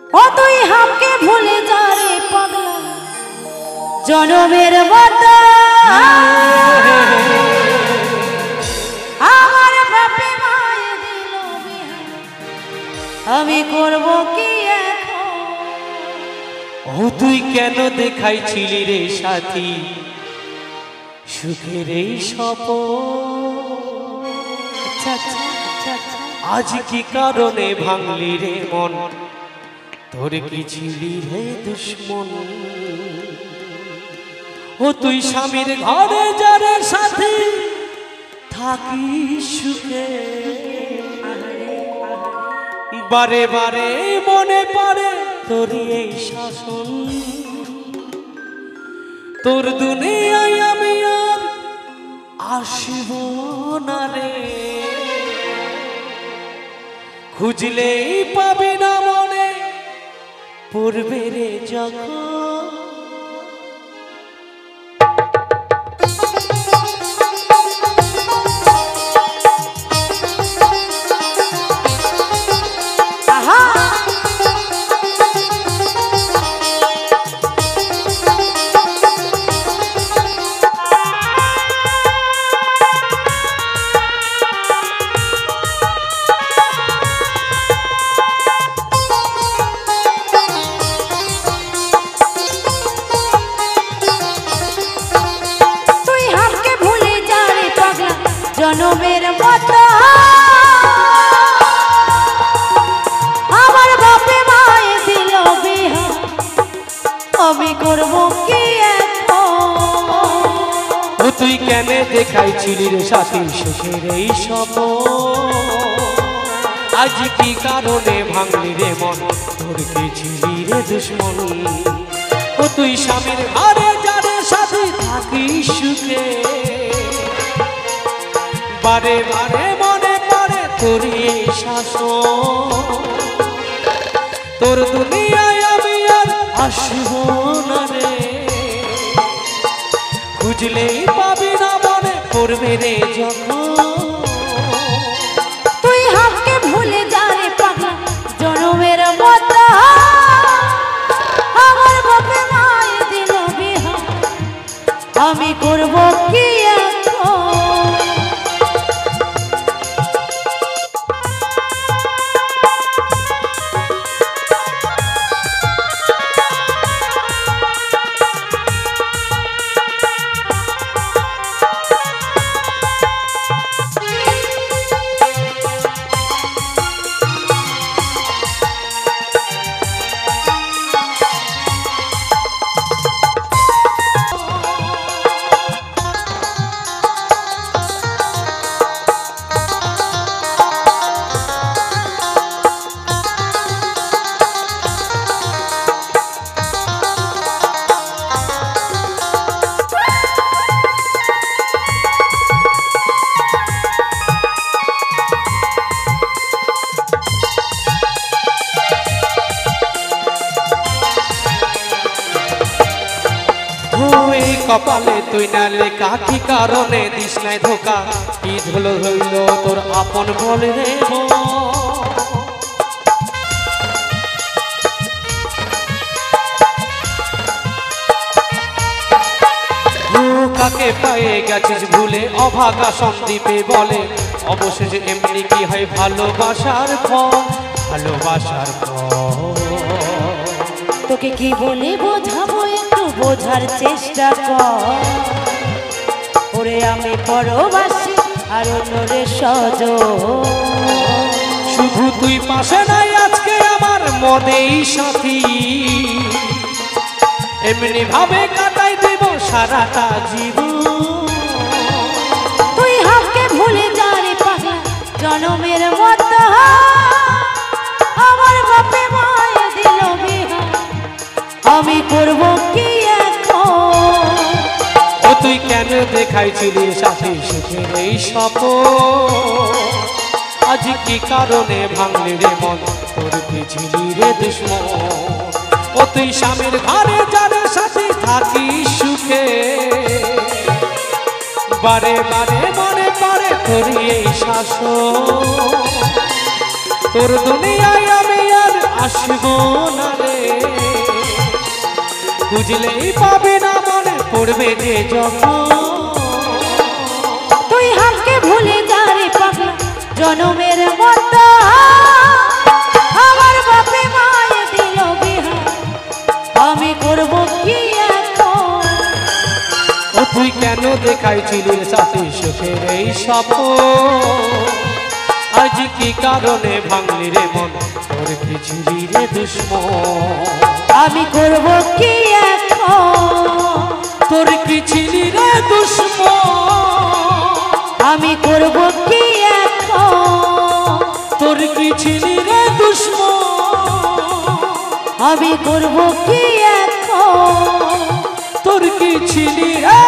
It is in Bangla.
ও তুই হামকে ভুলে যা রে পাগলা জনমের মতো আমার বাপে মায়ে দিল বিয়া আমি করব কি এখন ও তুই কেন দেখাইছিলি রে সাথী সুখের এই স্বপ্ন আজ কি কারণে ভাঙলি রে মন তোর কি ছিলি রে দুশ্মন ও তুই স্বামীর ঘরে যারে সাথী থাকি সুখে বারে বারে মনে পড়ে তোর এই শাসন তোর দুনিয়ায় আমি আর আসব না রে খুঁজলেই পাবি না মনে পড়বে রে যখন জনমের মতো আমার বাপে মায়ে দিল বিয়া আমি করব কি এখন ও তুই কেন দেখাইছিলি রে সাথী সুখের এই স্বপ্ন আজ কি কারণে ভাঙলি রে মন তোর কি ছিলি রে দুশ্মন ও তুই স্বামীর ঘরে যারে সাথী থাকি সুখে বারে বারে মনে পড়ে তোর এই শাসন তোর দুনিয়ায় আমি আর আসব না রে খুঁজলেই পাবি না মনে পড়বে রে যখন তুই হামকে ভুলে যা রে পাগলা জনমের মতো আমার বাপে মায়ে দিল বিয়া আমি করব কি এখন কপালে তুই না লেখা কি কারণে দিস নাই ধোকা কি ধুলো হইল তোর আপন বলে রে কাকে পায়ে গেছিস ভুলে অভাগা সন্দীপে বলে অবশেষে এমনি কি হয় ভালোবাসার ফল ভালোবাসার ফল তোকে কি বলে বোঝাবো একটু বোঝার চেষ্টা কর ওরে আমি পরবাসী আর অন্যরে সজন শুধু তুই পাশে নাই আজকে আমার মনেই সাথী এমনি ভাবে কাটাই দেব সারাটা জীবন তুই হামকে ভুলে যা রে পাগলা জনমের মতো আমার বাপে মায়ে দিল বিয়া আমি করব কি এখন ও তুই কেন দেখাইছিলি সাথী সুখের এই স্বপ্ন আজ কি কারণে ভাঙলি রে মন তোর কি ছিলি রে দুশ্মন ও তুই স্বামীর ঘরে যারে সাথে থাকি সুখে বারে বারে মনে পড়ে তোর এই শাসন তোর দুনিয়ায় আমি আর আসব না বুঝলেই পাবে না মনে পড়বে যে যখন। তুই হালকে ভুলে যা রে পাগলা জনমের মতো আমার বাপে মায়ে দিল বিহা আমি করব কি এখন। ও তুই কেন দেখাইছিলি সাথে সুখের এই স্বপ্ন, আজ কি কারণে ভাঙলি রে মন তোর কি ছিলি রে দুশ্মন। আমি করব কি এখন, তোর কি ছিলি রে দুশ্মন। আমি করব কি এখন, তোর কি ছিলি রে দুশ্মন। আমি করব কি এখন, তোর কি ছিলি রে